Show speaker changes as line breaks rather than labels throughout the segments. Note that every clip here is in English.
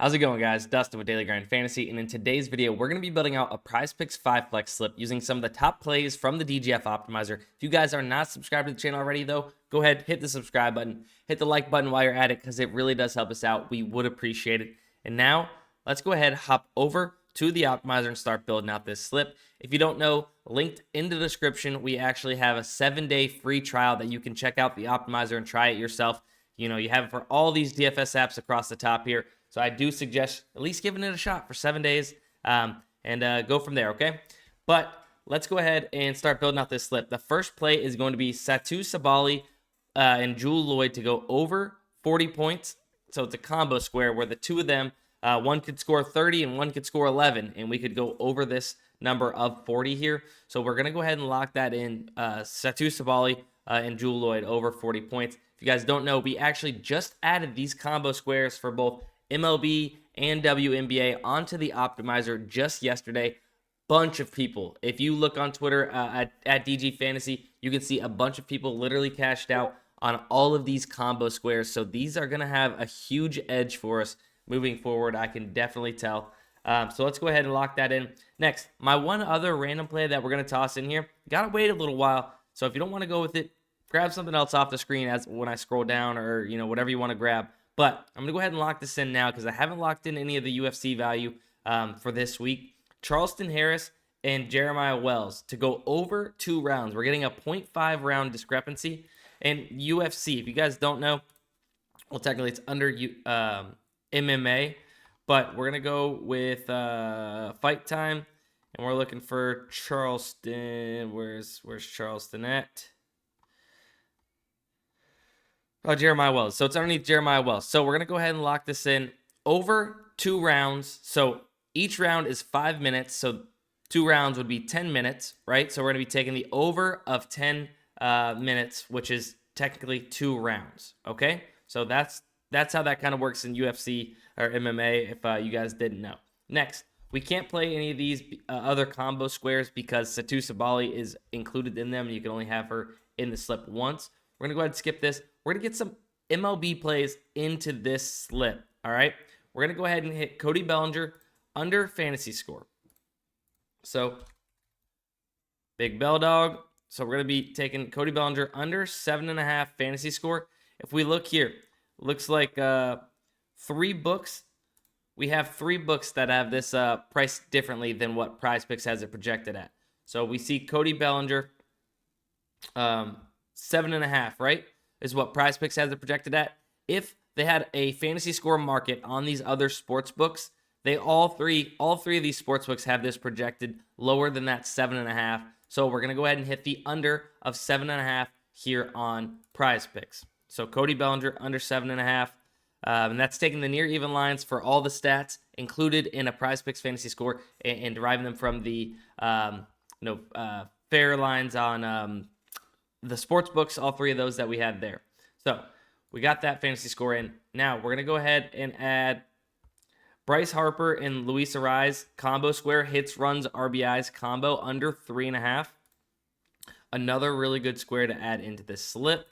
How's it going, guys? Dustin with Daily Grind Fantasy, and in today's video, we're going to be building out a PrizePicks 5 Flex slip using some of the top plays from the DGF Optimizer. If you guys are not subscribed to the channel already, though, go ahead, hit the subscribe button, hit the like button while you're at it, because it really does help us out. We would appreciate it. And now, let's go ahead, hop over to the Optimizer and start building out this slip. If you don't know, linked in the description, we actually have a 7-day free trial that you can check out the Optimizer and try it yourself. You know, you have it for all these DFS apps across the top here. So I do suggest at least giving it a shot for 7 days and go from there, okay? But let's go ahead and start building out this slip. The first play is going to be Satu Sabali and Jewel Lloyd to go over 40 points. So it's a combo square where the two of them, one could score 30 and one could score 11, and we could go over this number of 40 here. So we're going to go ahead and lock that in, Satu Sabali and Jewel Lloyd over 40 points. If you guys don't know, we actually just added these combo squares for both MLB and WNBA onto the Optimizer just yesterday. Bunch of people. If you look on Twitter at DG Fantasy, you can see a bunch of people literally cashed out on all of these combo squares. So these are going to have a huge edge for us moving forward. I can definitely tell. So let's go ahead and lock that in. Next, my one other random play that we're going to toss in here. Got to wait a little while. So if you don't want to go with it, grab something else off the screen as when I scroll down, or whatever you want to grab. But I'm going to go ahead and lock this in now because I haven't locked in any of the UFC value for this week. Charleston Harris and Jeremiah Wells to go over 2 rounds. We're getting a 0.5 round discrepancy. And UFC, if you guys don't know, well, technically it's under MMA, but we're going to go with Fight Time. And we're looking for Charleston. Where's Charleston at? Oh, Jeremiah Wells. So it's underneath Jeremiah Wells. So we're going to go ahead and lock this in over 2 rounds. So each round is 5 minutes. So 2 rounds would be 10 minutes, right? So we're going to be taking the over of 10 minutes, which is technically 2 rounds, okay? So that's how that kind of works in UFC or MMA, if you guys didn't know. Next, we can't play any of these other combo squares because Satu Sabali is included in them. You can only have her in the slip once. We're going to go ahead and skip this. We're going to get some MLB plays into this slip, all right? We're going to go ahead and hit Cody Bellinger under fantasy score. So, big bell dog. So, we're going to be taking Cody Bellinger under 7.5 fantasy score. If we look here, looks like 3 books. We have 3 books that have this priced differently than what PrizePicks has it projected at. So, we see Cody Bellinger 7.5, right? Is what PrizePicks has it projected at. If they had a fantasy score market on these other sports books, all three of these sports books have this projected lower than that 7.5. So we're gonna go ahead and hit the under of 7.5 here on PrizePicks. So Cody Bellinger under 7.5, and that's taking the near even lines for all the stats included in a PrizePicks fantasy score and deriving them from the fair lines on the sports books, all 3 of those that we had there. So we got that fantasy score in. Now we're going to go ahead and add Bryce Harper and Luis Arraez combo square, hits, runs, RBIs combo under 3.5. Another really good square to add into this slip.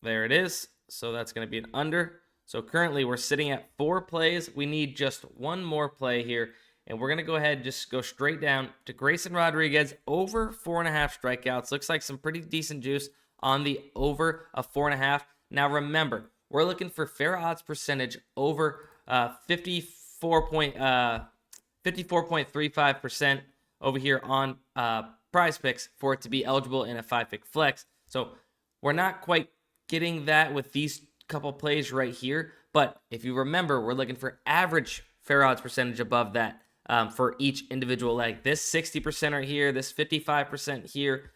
There it is. So that's going to be an under. So currently we're sitting at 4 plays. We need just 1 more play here. And we're going to go ahead and just go straight down to Grayson Rodriguez over 4.5 strikeouts. Looks like some pretty decent juice on the over of 4.5. Now remember, we're looking for fair odds percentage over 54.35% over here on PrizePicks for it to be eligible in a 5-pick flex. So we're not quite getting that with these couple plays right here. But if you remember, we're looking for average fair odds percentage above that. For each individual leg. This 60% right here, this 55% here,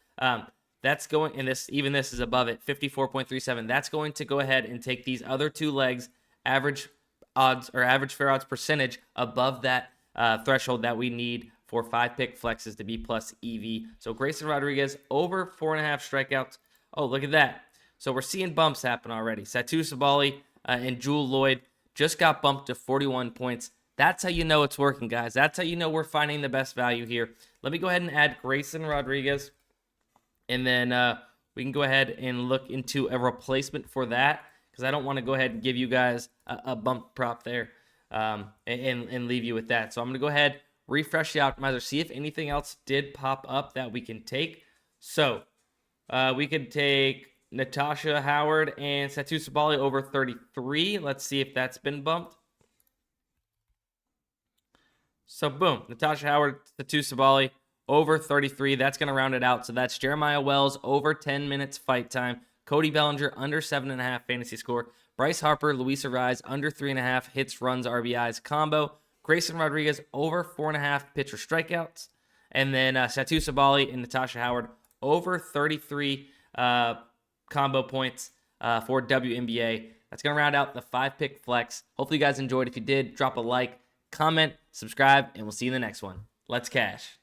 that's going, and this is above it, 54.37. That's going to go ahead and take these other 2 legs, average odds or average fair odds percentage above that threshold that we need for 5-pick flexes to be plus EV. So Grayson Rodriguez over 4.5 strikeouts. Oh, look at that. So we're seeing bumps happen already. Satu Sabali and Jewel Lloyd just got bumped to 41 points. That's how you know it's working, guys. That's how you know we're finding the best value here. Let me go ahead and add Grayson Rodriguez. And then we can go ahead and look into a replacement for that. because I don't want to go ahead and give you guys a bump prop there and leave you with that. So I'm going to go ahead, refresh the optimizer, see if anything else did pop up that we can take. So we could take Natasha Howard and Satu Sabali over 33. Let's see if that's been bumped. So boom, Natasha Howard, Satu Sabali over 33. That's going to round it out. So that's Jeremiah Wells over 10 minutes fight time. Cody Bellinger under 7.5 fantasy score. Bryce Harper, Luisa Rise under 3.5 hits, runs, RBIs combo. Grayson Rodriguez over 4.5 pitcher strikeouts. And then Satu Sabali and Natasha Howard over 33 combo points for WNBA. That's going to round out the 5-pick flex. Hopefully you guys enjoyed. If you did, drop a like, comment, subscribe, and we'll see you in the next one. Let's cash.